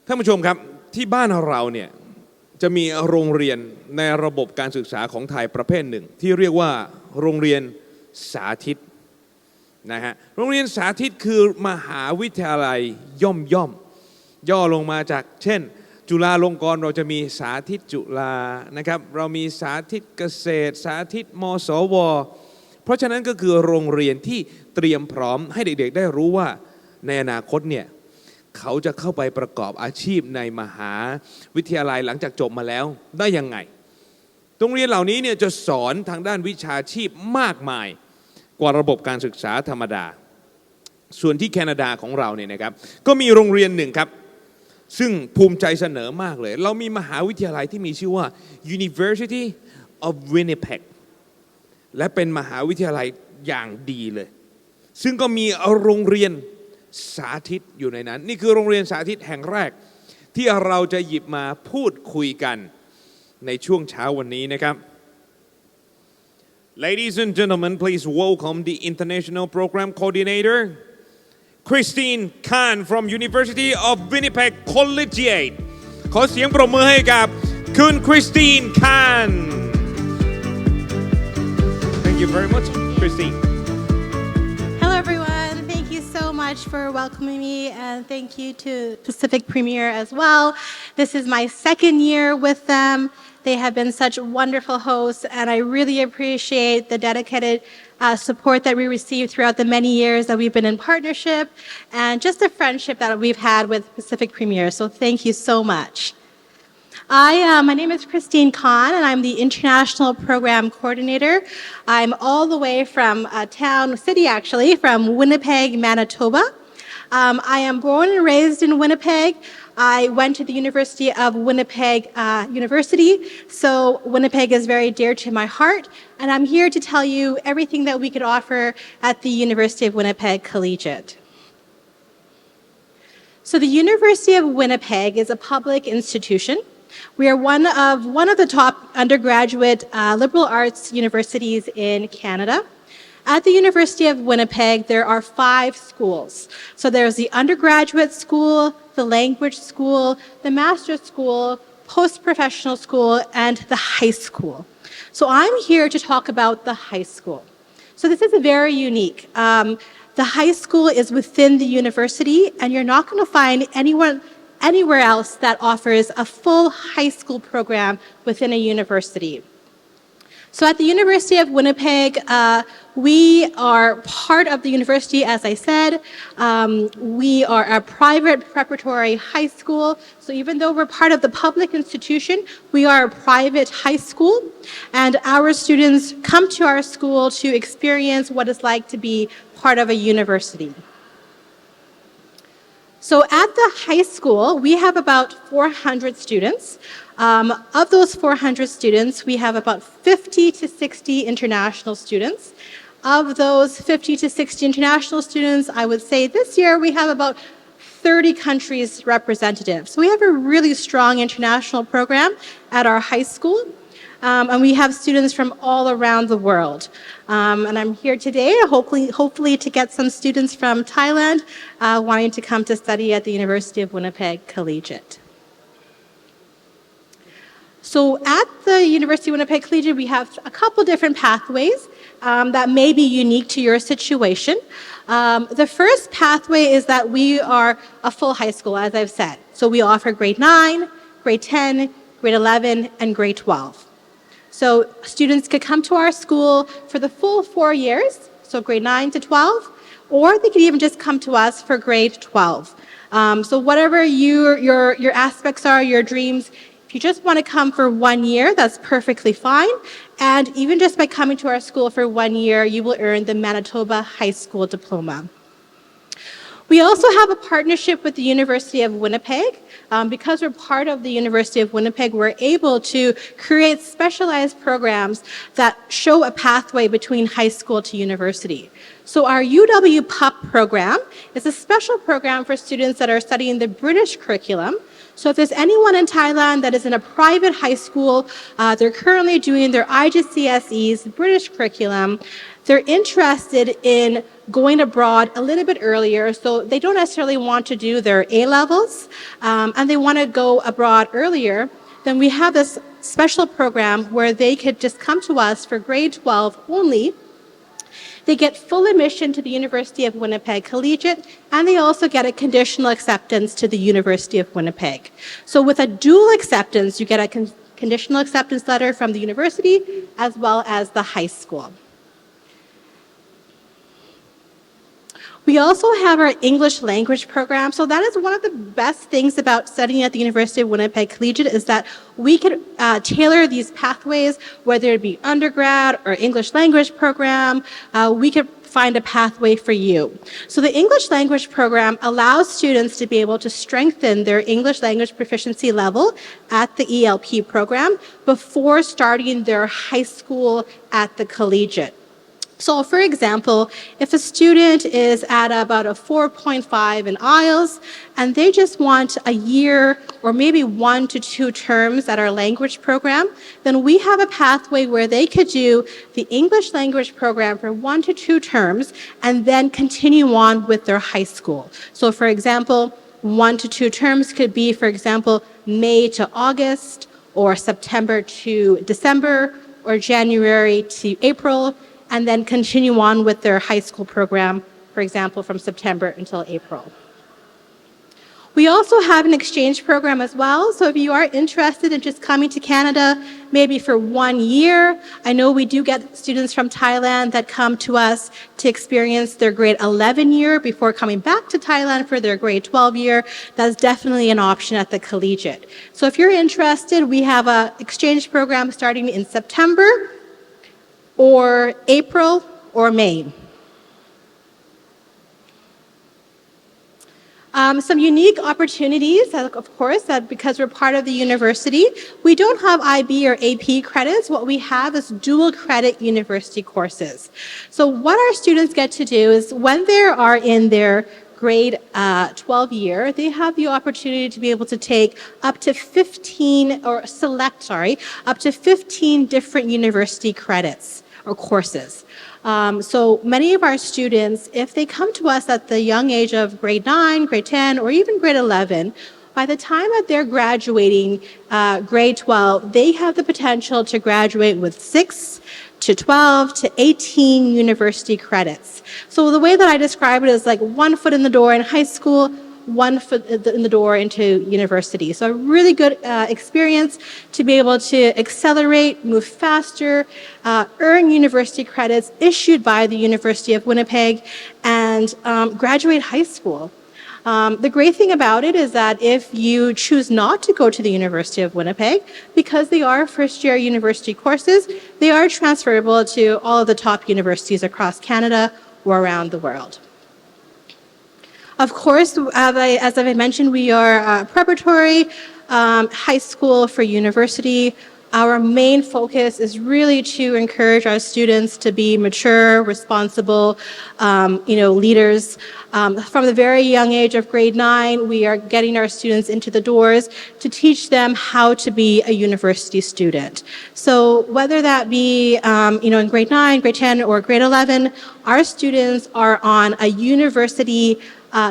ท่านผู้ชมครับที่บ้านเราเนี่ยจะมีโรงเรียนในระบบการศึกษาของไทยประเภทหนึ่งที่เรียกว่าโรงเรียนสาธิตนะฮะโรงเรียนสาธิตคือมหาวิทยาลัยย่อลงมาจากเช่นจุฬาลงกรณ์เราจะมีสาธิตจุฬานะครับเรามีสาธิตเกษตรสาธิตมสวเพราะฉะนั้นก็คือโรงเรียนที่เตรียมพร้อมให้เด็กๆได้รู้ว่าในอนาคตเนี่ยเขาจะเข้าไปประกอบอาชีพในมหาวิทยาลัยหลังจากจบมาแล้วได้ยังไงโรงเรียนเหล่านี้เนี่ยจะสอนทางด้านวิชาชีพมากมายกว่าระบบการศึกษาธรรมดาส่วนที่แคนาดาของเราเนี่ยนะครับก็มีโรงเรียนหนึ่งครับซึ่งภูมิใจเสนอมากเลยเรามีมหาวิทยาลัยที่มีชื่อว่า University of Winnipeg และเป็นมหาวิทยาลัยอย่างดีเลยซึ่งก็มีโรงเรียนสาธิตอยู่ในนั้นนี่คือโรงเรียนสาธิตแห่งแรกที่เราจะหยิบมาพูดคุยกันในช่วงเช้าวันนี้นะครับ Ladies and gentlemen, please welcome the International Program Coordinator Christine Khan from University of Winnipeg Collegiate ขอเสียงปรบมือให้กับคุณ Christine Khan Thank you very much, Christine. Hello, everyone. Thank you so much for welcoming me, and thank you to Pacific Premier as well. This is my second year with them. They have been such wonderful hosts, and I really appreciate the dedicated support that we received throughout the many years that we've been in partnership, and just the friendship that we've had with Pacific Premier. So thank you so much. My name is Christine Khan, and I'm the International Program Coordinator. I'm all the way from city actually, from Winnipeg, Manitoba. I am born and raised in Winnipeg. I went to the University of Winnipeg University, so Winnipeg is very dear to my heart, and I'm here to tell you everything that we could offer at the University of Winnipeg Collegiate. So the University of Winnipeg is a public institution. We are one of the top undergraduate liberal arts universities in Canada. At the University of Winnipeg, there are 5 schools. So there's the undergraduate school, the language school, the master's school, post-professional school, and the high school. So I'm here to talk about the high school. So this is very unique. The high school is within the university, and you're not going to find anywhere else that offers a full high school program within a university. So at the University of Winnipeg, we are part of the university, as I said. We are a private preparatory high school. So even though we're part of the public institution, we are a private high school. And our students come to our school to experience what it's like to be part of a university. So at the high school, we have about 400 students. Of those 400 students, we have about 50 to 60 international students. Of those 50 to 60 international students, I would say this year we have about 30 countries represented. So we have a really strong international program at our high school. And we have students from all around the world. And I'm here today, hopefully to get some students from Thailand wanting to come to study at the University of Winnipeg Collegiate. So at the University of Winnipeg Collegiate, we have a couple different pathways that may be unique to your situation. The first pathway is that we are a full high school, as I've said. So we offer grade 9, grade 10, grade 11, and grade 12. So students could come to our school for the full 4 years, so grade 9 to 12, or they could even just come to us for grade 12. So whatever your aspects are, your dreams, if you just want to come for 1 year, that's perfectly fine. And even just by coming to our school for 1 year, you will earn the Manitoba High School Diploma. We also have a partnership with the University of Winnipeg. Because we're part of the University of Winnipeg, we're able to create specialized programs that show a pathway between high school to university. So our UW PUP program is a special program for students that are studying the British curriculum. So if there's anyone in Thailand that is in a private high school, they're currently doing their IGCSEs, British curriculum, they're interested in going abroad a little bit earlier, so they don't necessarily want to do their A levels, and they want to go abroad earlier, then we have this special program where they could just come to us for grade 12 only. They get full admission to the University of Winnipeg Collegiate, and they also get a conditional acceptance to the University of Winnipeg. So with a dual acceptance, you get a conditional acceptance letter from the university as well as the high school. We also have our English language program. So that is one of the best things about studying at the University of Winnipeg Collegiate is that we can tailor these pathways, whether it be undergrad or English language program, we could find a pathway for you. So the English language program allows students to be able to strengthen their English language proficiency level at the ELP program before starting their high school at the collegiate. So for example, if a student is at about a 4.5 in IELTS and they just want a year or maybe 1 to 2 terms at our language program, then we have a pathway where they could do the English language program for 1 to 2 terms and then continue on with their high school. So for example, 1 to 2 terms could be, for example, May to August or September to December or January to April, and then continue on with their high school program, for example, from September until April. We also have an exchange program as well. So if you are interested in just coming to Canada, maybe for 1 year, I know we do get students from Thailand that come to us to experience their grade 11 year before coming back to Thailand for their grade 12 year. That's definitely an option at the collegiate. So if you're interested, we have an exchange program starting in September, or April or May. Some unique opportunities, of course, that because we're part of the university, we don't have IB or AP credits. What we have is dual credit university courses. So what our students get to do is when they are in their grade 12 year, they have the opportunity to be able to take up to 15 different university credits or courses. So many of our students, if they come to us at the young age of grade 9, grade 10, or even grade 11, by the time that they're graduating grade 12, they have the potential to graduate with 6 to 12 to 18 university credits. So the way that I describe it is like 1 foot in the door in high school, 1 foot in the door into university. So a really good experience to be able to accelerate, move faster, earn university credits issued by the University of Winnipeg, and graduate high school. The great thing about it is that if you choose not to go to the University of Winnipeg, because they are first-year university courses, they are transferable to all of the top universities across Canada or around the world. Of course, as I mentioned, we are preparatory high school for university. Our main focus is really to encourage our students to be mature, responsible, leaders. From the very young age of grade 9, we are getting our students into the doors to teach them how to be a university student. So whether that be, in grade 9, grade 10, or grade 11, our students are on a university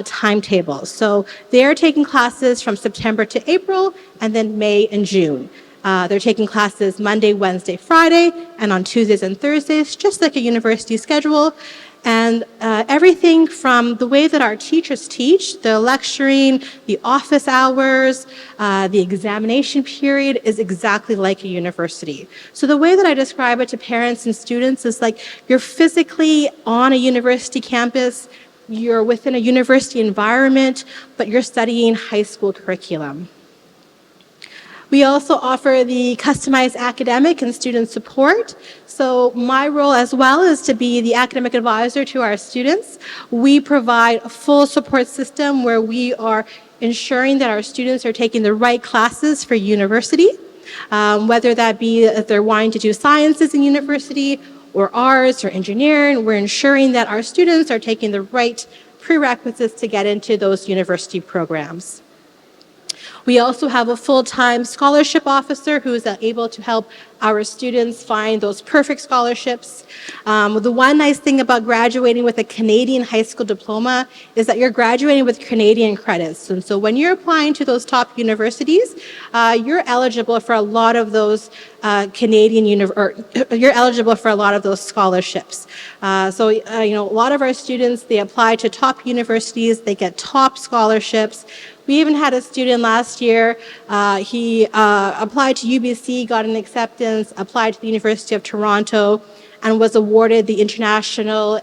timetable. So they're taking classes from September to April, and then May and June. They're taking classes Monday, Wednesday, Friday, and on Tuesdays and Thursdays, just like a university schedule. And everything from the way that our teachers teach, the lecturing, the office hours, the examination period is exactly like a university. So the way that I describe it to parents and students is like you're physically on a university campus, you're within a university environment, but you're studying high school curriculum. We also offer the customized academic and student support. So my role as well is to be the academic advisor to our students. We provide a full support system where we are ensuring that our students are taking the right classes for university, whether that be if they're wanting to do sciences in university or arts or engineering. We're ensuring that our students are taking the right prerequisites to get into those university programs. We also have a full-time scholarship officer who is able to help our students find those perfect scholarships. The one nice thing about graduating with a Canadian high school diploma is that you're graduating with Canadian credits. And so when you're applying to those top universities, you're eligible for a lot of those you're eligible for a lot of those scholarships. A lot of our students, they apply to top universities, they get top scholarships. We even had a student last year, he applied to UBC, got an acceptance, applied to the University of Toronto, and was awarded the International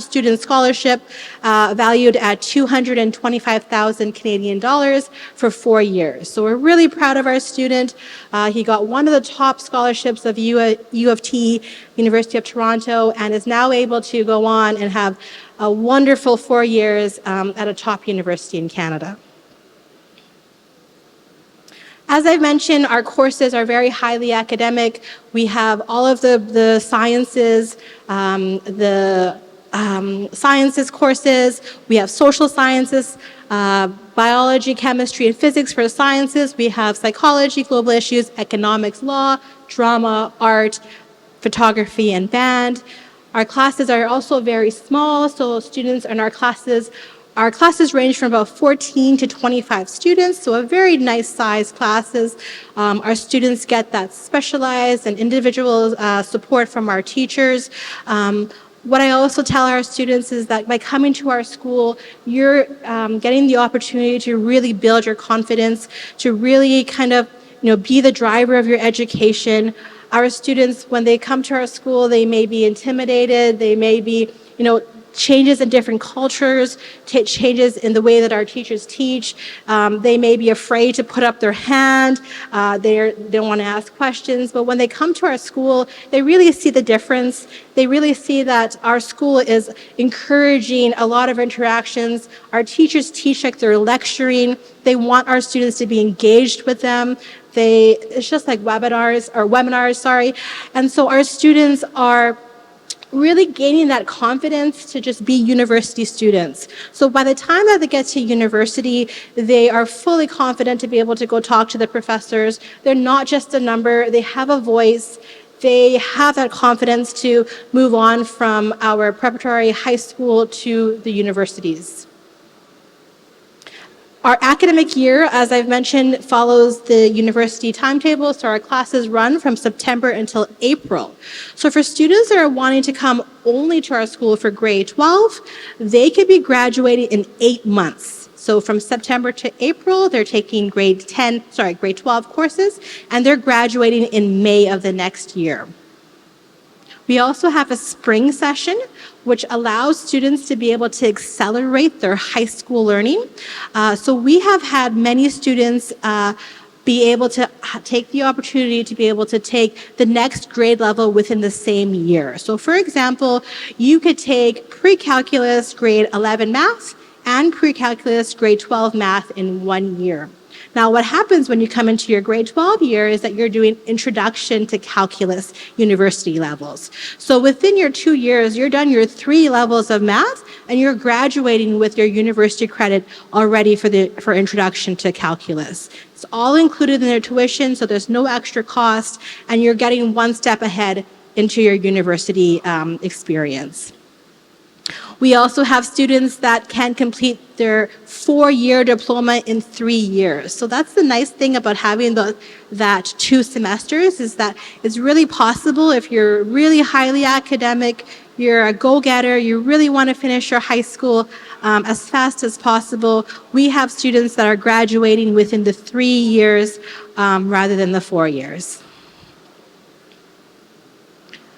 Student Scholarship valued at 225,000 Canadian dollars for 4 years. So we're really proud of our student. He got one of the top scholarships of U of T, University of Toronto, and is now able to go on and have a wonderful 4 years at a top university in Canada. As I've mentioned, our courses are very highly academic. We have all of the sciences, sciences courses. We have social sciences, biology, chemistry, and physics for the sciences. We have psychology, global issues, economics, law, drama, art, photography, and band. Our classes are also very small, so students in our classes range from about 14 to 25 students, so a very nice size classes. Our students get that specialized and individual support from our teachers. What I also tell our students is that by coming to our school, you're getting the opportunity to really build your confidence, to really kind of be the driver of your education. Our students, when they come to our school, they may be intimidated, they may be, changes in different cultures, changes in the way that our teachers teach. They may be afraid to put up their hand. They don't want to ask questions. But when they come to our school, they really see the difference. They really see that our school is encouraging a lot of interactions. Our teachers teach like they're lecturing. They want our students to be engaged with them. It's just like webinars. And so our students are really gaining that confidence to just be university students. So by the time that they get to university, they are fully confident to be able to go talk to the professors. They're not just a number, they have a voice. They have that confidence to move on from our preparatory high school to the universities. Our academic year, as I've mentioned, follows the university timetable, so our classes run from September until April. So for students that are wanting to come only to our school for grade 12, they could be graduating in 8 months. So from September to April, they're taking grade 12 courses, and they're graduating in May of the next year. We also have a spring session, which allows students to be able to accelerate their high school learning. So we have had many students be able to take the opportunity to be able to take the next grade level within the same year. So for example, you could take pre-calculus grade 11 math and pre-calculus grade 12 math in 1 year. Now, what happens when you come into your grade 12 year is that you're doing introduction to calculus university levels. So within your 2 years, you're done your 3 levels of math, and you're graduating with your university credit already for introduction to calculus. It's all included in their tuition, so there's no extra cost, and you're getting one step ahead into your university experience. We also have students that can complete their 4-year diploma in 3 years. So that's the nice thing about having that 2 semesters, is that it's really possible if you're really highly academic, you're a go-getter, you really want to finish your high school as fast as possible. We have students that are graduating within the 3 years rather than the 4 years.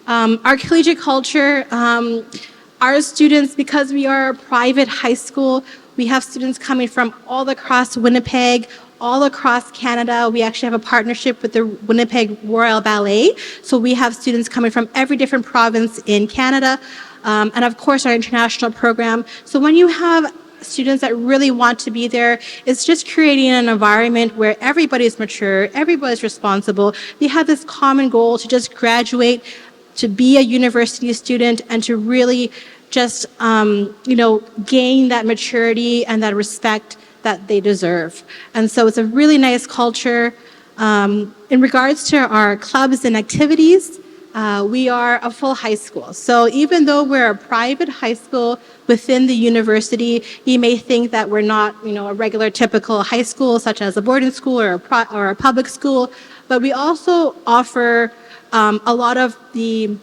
Our collegiate culture, our students, because we are a private high school, we have students coming from all across Winnipeg, all across Canada. We actually have a partnership with the Winnipeg Royal Ballet. So we have students coming from every different province in Canada, and of course our international program. So when you have students that really want to be there, it's just creating an environment where everybody's mature, everybody's responsible. They have this common goal to just graduate, to be a university student, and to really just gain that maturity and that respect that they deserve. And so it's a really nice culture. In regards to our clubs and activities, we are a full high school. So even though we're a private high school within the university, you may think that we're not, a regular typical high school such as a boarding school or a public school, but we also offer a lot of the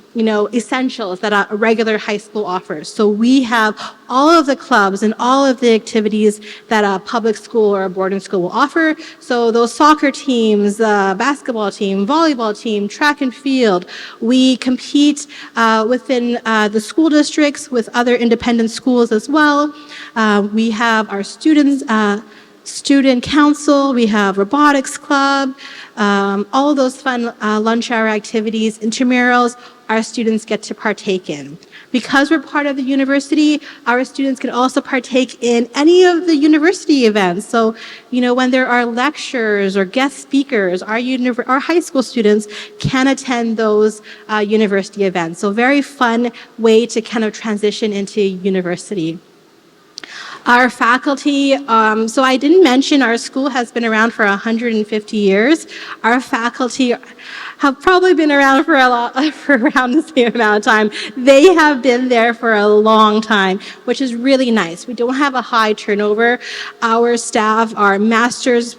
essentials that a regular high school offers. So we have all of the clubs and all of the activities that a public school or a boarding school will offer. So those soccer teams, basketball team, volleyball team, track and field. We compete within the school districts with other independent schools as well. We have our student council, we have robotics club, all of those fun lunch hour activities, intramurals, our students get to partake in. Because we're part of the university, our students can also partake in any of the university events. So, when there are lectures or guest speakers, our high school students can attend those university events. So very fun way to kind of transition into university. Our faculty, so I didn't mention our school has been around for 150 years. Our faculty have probably been around for around the same amount of time. They have been there for a long time, which is really nice. We don't have a high turnover. Our staff are master's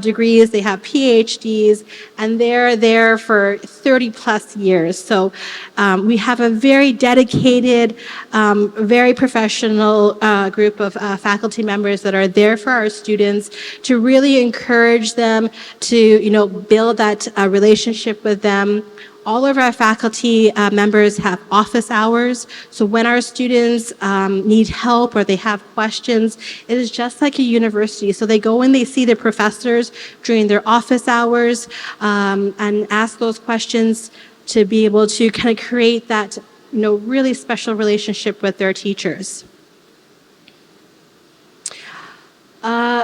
degrees, they have PhDs, and they're there for 30 plus years. So we have a very dedicated, very professional group of faculty members that are there for our students to really encourage them to, build that relationship with them. All of our faculty members have office hours. So when our students need help or they have questions, it is just like a university. So they go in, they see the professors during their office hours and ask those questions to be able to kind of create that, really special relationship with their teachers.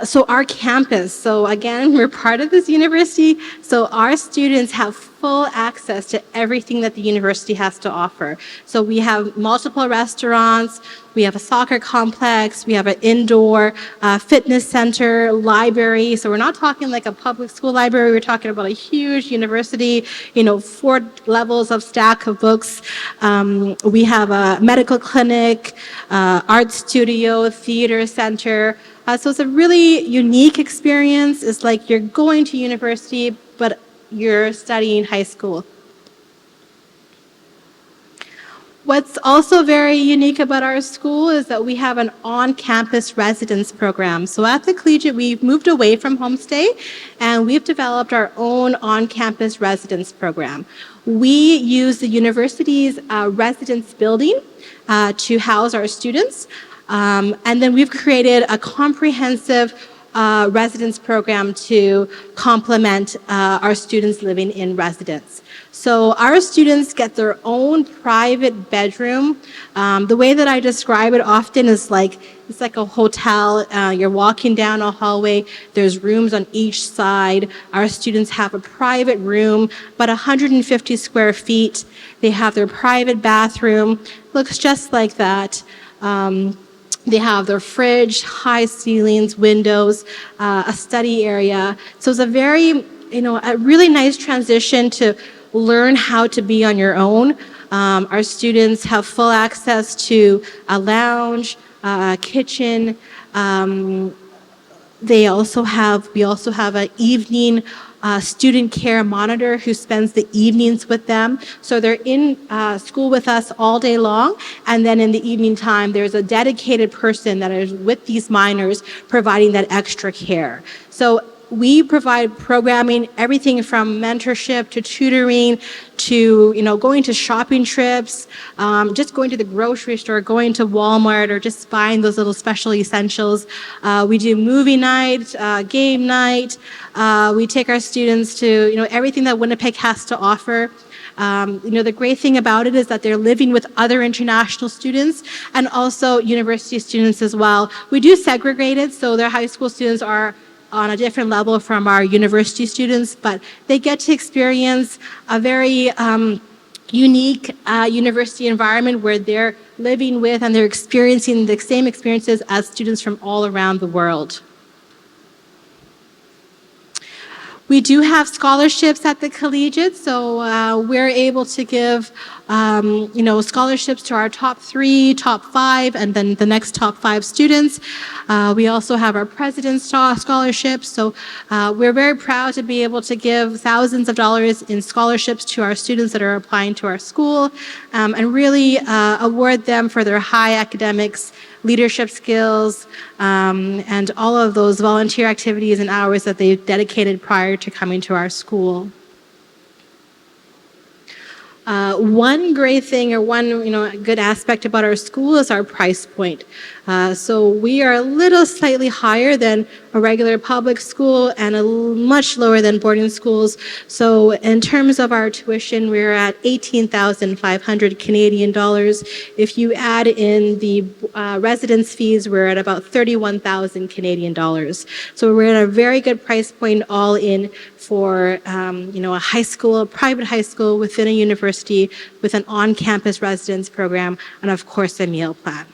So our campus, so again, we're part of this university, so our students have full access to everything that the university has to offer. So we have multiple restaurants, we have a soccer complex, we have an indoor fitness center, library. So we're not talking like a public school library, we're talking about a huge university, 4 levels of stack of books. We have a medical clinic, art studio, theater center. So it's a really unique experience. It's like you're going to university, but you're studying high school. What's also very unique about our school is that we have an on-campus residence program. So at the Collegiate, we've moved away from homestay, and we've developed our own on-campus residence program. We use the university's residence building to house our students. And then we've created a comprehensive residence program to complement our students living in residence. So our students get their own private bedroom. The way that I describe it often is it's like a hotel. You're walking down a hallway. There's rooms on each side. Our students have a private room, about 150 square feet. They have their private bathroom. Looks just like that. They have their fridge, high ceilings, windows, a study area. So it's a very, a really nice transition to learn how to be on your own. Our students have full access to a lounge, a kitchen. We also have an evening student care monitor who spends the evenings with them. So they're in school with us all day long, and then in the evening time, there's a dedicated person that is with these minors providing that extra care. So we provide programming, everything from mentorship to tutoring to, going to shopping trips, just going to the grocery store, going to Walmart, or just buying those little special essentials. We do movie night, game night. We take our students to, everything that Winnipeg has to offer. The great thing about it is that they're living with other international students and also university students as well. We do segregate it, so their high school students are on a different level from our university students, but they get to experience a very unique university environment where they're living with and they're experiencing the same experiences as students from all around the world. We do have scholarships at the collegiate, so we're able to give, scholarships to our top 3, top 5, and then the next top 5 students. We also have our president's scholarships, so we're very proud to be able to give thousands of dollars in scholarships to our students that are applying to our school, and really award them for their high academics, leadership skills, and all of those volunteer activities and hours that they've dedicated prior to coming to our school. One great thing or one good aspect about our school is our price point. So we are a little slightly higher than a regular public school and much lower than boarding schools. So in terms of our tuition, we're at 18,500 Canadian dollars. If you add in the residence fees, we're at about 31,000 Canadian dollars. So we're at a very good price point all in for a high school, a private high school within a university with an on-campus residence program and of course a meal plan.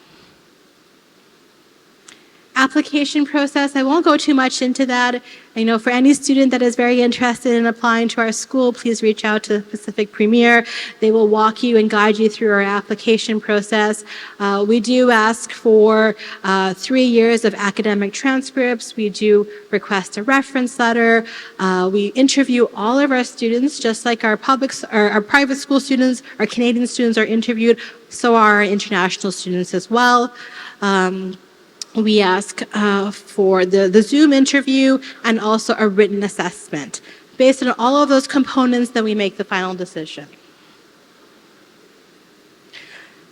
Application process, I won't go too much into that. For any student that is very interested in applying to our school, please reach out to Pacific Premier. They will walk you and guide you through our application process. We do ask for 3 years of academic transcripts. We do request a reference letter. We interview all of our students, just like our private school students, our Canadian students are interviewed, so are our international students as well. We ask for the Zoom interview and also a written assessment. Based on all of those components, then we make the final decision.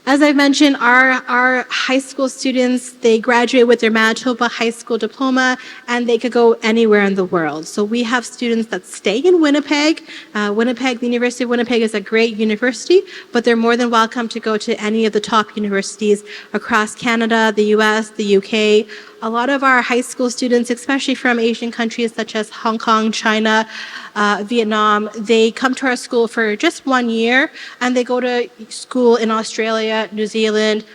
As I've mentioned, our high school students, they graduate with their Manitoba High School diploma, and they could go anywhere in the world. So we have students that stay in Winnipeg. The University of Winnipeg is a great university, but they're more than welcome to go to any of the top universities across Canada, the US, the UK. A lot of our high school students, especially from Asian countries such as Hong Kong, China, Vietnam, they come to our school for just 1 year, and they go to school in Australia, New Zealand,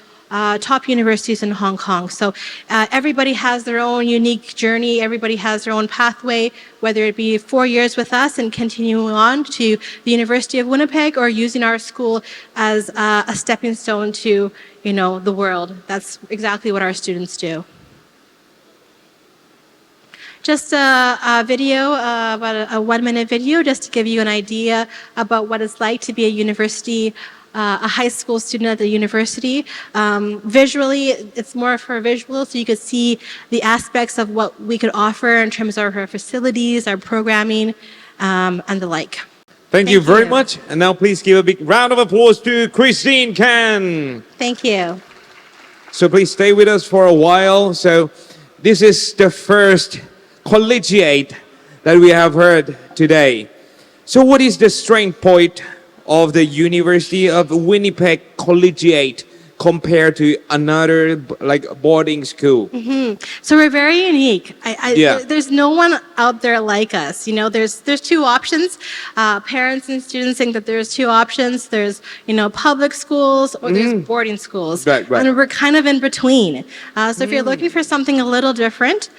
top universities in Hong Kong. So everybody has their own unique journey. Everybody has their own pathway, whether it be 4 years with us and continuing on to the University of Winnipeg, or using our school as a stepping stone to, the world. That's exactly what our students do. Just a video, about a 1-minute video, just to give you an idea about what it's like to be a university, a high school student at the university. Visually, it's more for visual, so you could see the aspects of what we could offer in terms of our facilities, our programming, and the like. Thank you very much. And now please give a big round of applause to Christine Can. Thank you. So please stay with us for a while. So this is the first collegiate that we have heard today. So what is the strength point of the University of Winnipeg Collegiate compared to another boarding school? So we're very unique. Yeah. There's no one out there like us. There's 2 options. Parents and students think that there's 2 options. There's public schools or there's boarding schools, right. And we're kind of in between. So if you're looking for something a little different,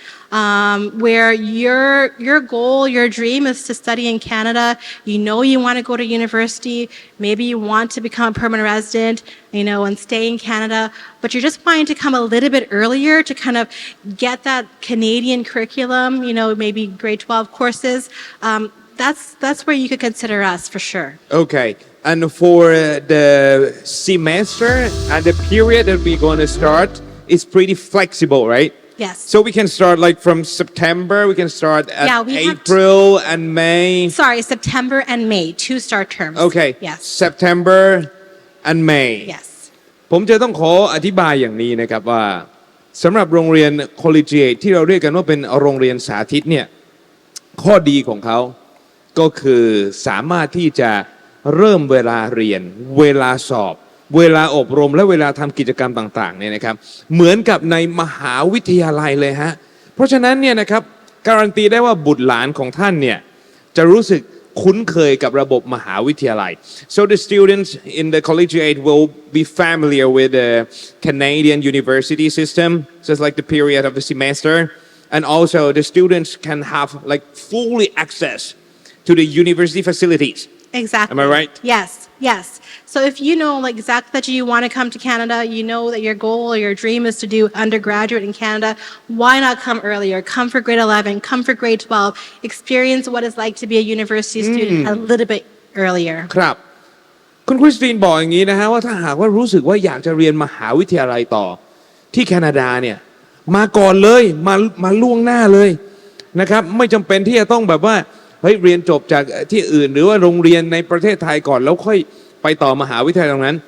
where your goal, your dream is to study in Canada, you want to go to university, maybe you want to become a permanent resident, and stay in Canada, but you're just wanting to come a little bit earlier to kind of get that Canadian curriculum, maybe grade 12 courses, that's where you could consider us for sure. Okay. And for the semester and the period that we're going to start, it's pretty flexible, right? Yes. So we can start from September, we can start at April and May. Sorry, September and May, 2 start terms. Okay. Yes. September and May. Yes. ผมจะต้องขออธิบายอย่างนี้นะครับว่าสำหรับโรงเรียน Collegiate ที่เราเรียกกันว่าเป็นโรงเรียนสาธิตเนี่ยข้อดีของเขาก็คือสามารถที่จะเริ่มเวลาเรียนเวลาสอบเวลาอบรมและเวลาทำกิจกรรมต่างๆเนี่ยนะครับเหมือนกับในมหาวิทยาลัยเลยฮะเพราะฉะนั้นเนี่ยนะครับการันตีได้ว่าบุตรหลานของท่านเนี่ยจะรู้สึกคุ้นเคยกับระบบมหาวิทยาลัย so the students in the collegiate will be familiar with the Canadian university system just like the period of the semester and also the students can have like fully access to the university facilities. Exactly. Am I right? Yes, yes. So if you know like exactly that you want to come to Canada, you know that your goal or your dream is to do undergraduate in Canada, why not come earlier? Come for grade 11, come for grade 12, experience what it's like to be a university student a little bit earlier. ครับคุณคริสตินบอกอย่างนี้นะฮะว่าถ้าหากว่ารู้สึกว่าอยากจะเรียนมหาวิทยาลัยต่อที่แคนาดาเนี่ยมาก่อนเลยมาล่วงหน้าเลยนะครับไม่จำเป็นที่จะต้องแบบว่าเฮ้ยเรียนจบจากที่อื่นหรือว่าโรงเรียนในประเทศไทยก่อนแล้วค่อยไปต่อมหาวิทยาลัยตรงนั้น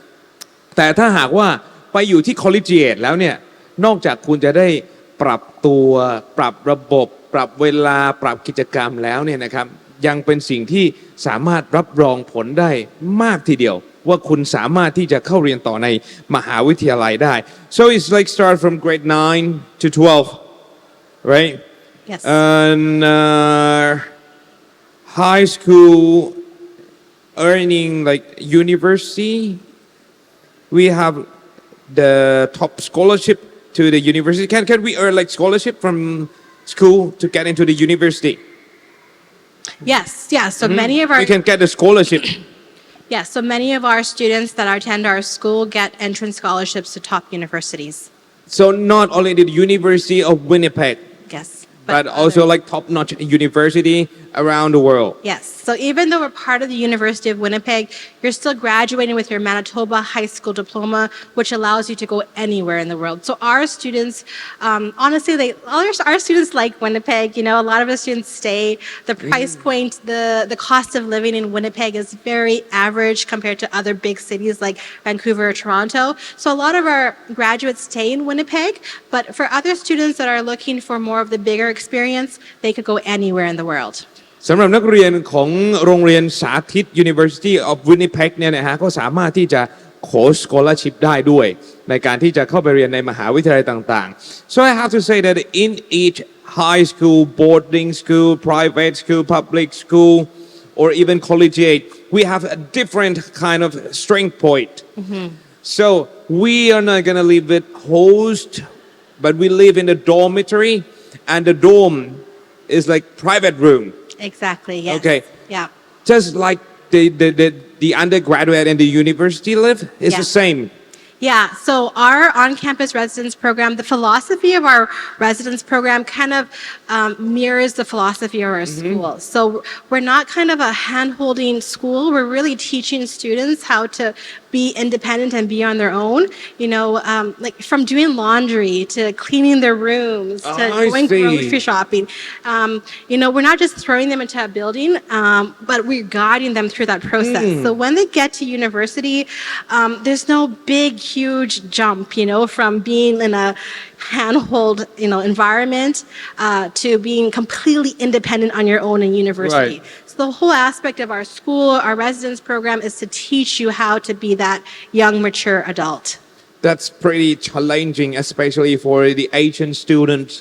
แต่ถ้าหากว่าไปอยู่ที่ Collegiate แล้วเนี่ยนอกจากคุณจะได้ปรับตัวปรับระบบปรับเวลาปรับกิจกรรมแล้วเนี่ยนะครับยังเป็นสิ่งที่สามารถรับรองผลได้มากทีเดียวว่าคุณสามารถที่จะเข้าเรียนต่อในมหาวิทยาลัยได้ so it's like start from grade 9 to 12 right Yes. and high school earning like university we have the top scholarship to the university can we earn like scholarship from school to get into the university Yes, yes. So many of our we can get a scholarship yes, so many of our students that attend our school get entrance scholarships to top universities. so not only the University of Winnipeg Yes. but also like top-notch university around the world. Yes. So even though we're part of the University of Winnipeg, you're still graduating with your Manitoba high school diploma, which allows you to go anywhere in the world. So our students, honestly, our students like Winnipeg. You know, a lot of the students stay. The price point, the cost of living in Winnipeg is very average compared to other big cities like Vancouver or Toronto. So a lot of our graduates stay in Winnipeg. But for other students that are looking for more of the bigger experience, they could go anywhere in the world. สำหรับนักเรียนของโรงเรียนสาธิต University of Winnipeg เนี่ยนะฮะก็สามารถที่จะขอ scholarship ได้ด้วยในการที่จะเข้าไปเรียนในมหาวิทยาลัยต่างๆ so I have to say that in each high school boarding school private school public school or even collegiate we have a different kind of strength point so we are not going to live with host but we live in the dormitory and the dorm is like private room Exactly. Yes. Okay. Yeah. just like the undergraduate and the university live is the same Yeah, so our on-campus residence program, the philosophy of our residence program kind of mirrors the philosophy of our school. So we're not kind of a hand-holding school. We're really teaching students how to be independent and be on their own. You know, like from doing laundry to cleaning their rooms to going grocery shopping. You know, we're not just throwing them into a building, but we're guiding them through that process. So when they get to university, there's no big huge jump, you know, from being in a handhold, you know, environment to being completely independent on your own in university. Right. So the whole aspect of our school, our residence program is to teach you how to be that young, mature adult. that's pretty challenging especially for the Asian students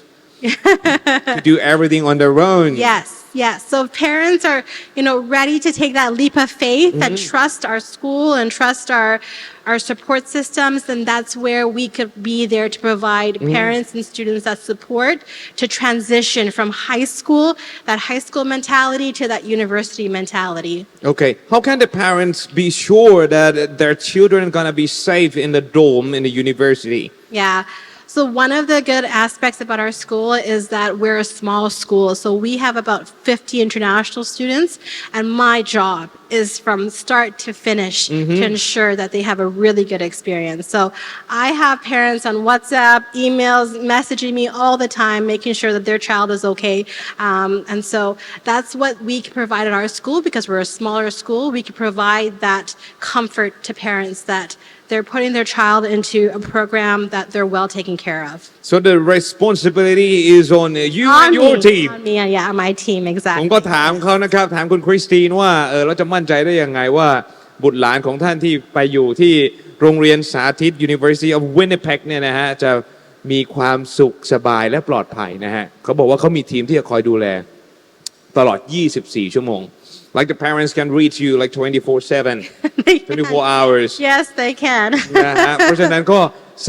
to do everything on their own Yes, yes. So if parents are, you know, ready to take that leap of faith and trust our school and trust our support systems, then that's where we could be there to provide parents and students that support to transition from that high school mentality to that university mentality. okay how can the parents be sure that their children are going to be safe in the dorm in the university Yeah. So one of the good aspects about our school is that we're a small school. So we have about 50 international students, and my job is from start to finish to ensure that they have a really good experience. So I have parents on WhatsApp, emails, messaging me all the time, making sure that their child is okay. And so that's what we can provide at our school because we're a smaller school. We can provide that comfort to parents that they're putting their child into a program that they're well taken care of. so the responsibility is on you and your team On me, yeah, on my team, ผม exactly. ก็ถามเขานะครับถามคุณคริสตินว่าเราจะมั่นใจได้ยังไงว่าบุตรหลานของท่านที่ไปอยู่ที่โรงเรียนสาธิต University of Winnipeg เนี่ยนะฮะจะมีความสุขสบายและปลอดภัยนะฮะเขาบอกว่าเขามีทีมที่จะคอยดูแลตลอด 24 ชั่วโมง like the parents can reach you like 24/7 24 hours Yes, they can. นะฮะเพราะฉะนั้นก็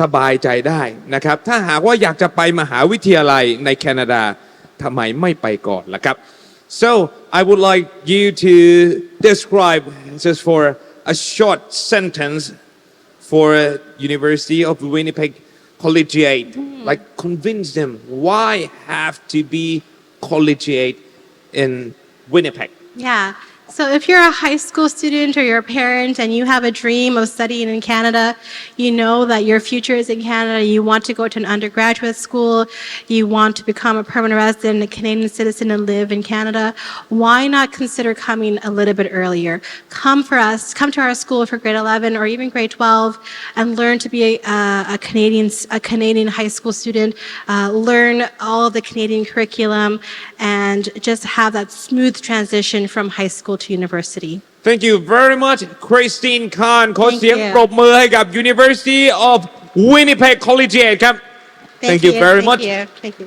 สบายใจได้นะครับถ้าหากว่าอยากจะไปมหาวิทยาลัยในแคนาดาทำไมไม่ไปก่อนล่ะครับ so I would like you to describe just for a short sentence for University of Winnipeg Collegiate like convince them why have to be collegiate in Winnipeg Yeah. So if you're a high school student or you're a parent and you have a dream of studying in Canada, you know that your future is in Canada, you want to go to an undergraduate school, you want to become a permanent resident, a Canadian citizen and live in Canada, why not consider coming a little bit earlier? Come to our school for grade 11 or even grade 12 and learn to be a Canadian high school student, learn all of the Canadian curriculum and just have that smooth transition from high school to university. Thank you very much Christine Khan ขอ Thank เสียง you. ปรบมือให้กับ University of Winnipeg Collegiate ครับ Thank you very much Thank you.